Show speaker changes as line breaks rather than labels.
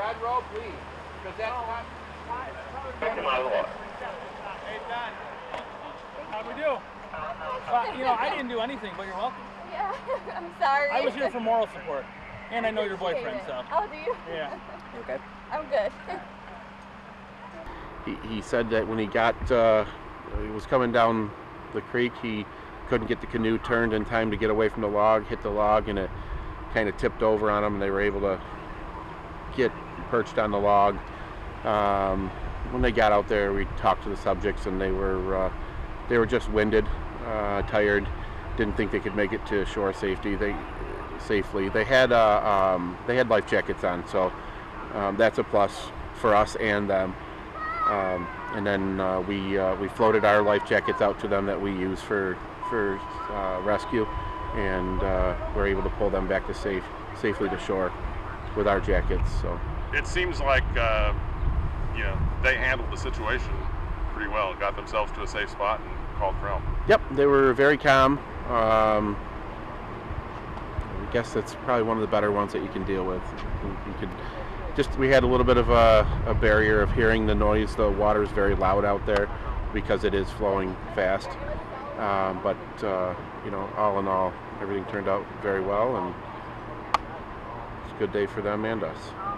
red row, please, because that's not...
Hey, Don. How'd we do? I didn't do anything, but you're welcome.
Yeah, I'm sorry.
I was here for moral support, and I know your boyfriend, so.
Oh, do you?
Yeah.
You okay?
I'm good.
He said that when he was coming down the creek, he couldn't get the canoe turned in time to get away from the log, hit the log, and it kind of tipped over on him, and they were able to get perched on the log. When they got out there, we talked to the subjects, and they were just winded, tired, didn't think they could make it to shore safely. They had life jackets on, so that's a plus for us and them. And then we floated our life jackets out to them that we use for rescue, and we're able to pull them back to safely to shore with our jackets. So
it seems like they handled the situation pretty well, got themselves to a safe spot and called for help.
Yep, they were very calm. I guess that's probably one of the better ones that you can deal with. We had a little bit of a barrier of hearing the noise. The water is very loud out there because it is flowing fast. But all in all, everything turned out very well, and it's a good day for them and us.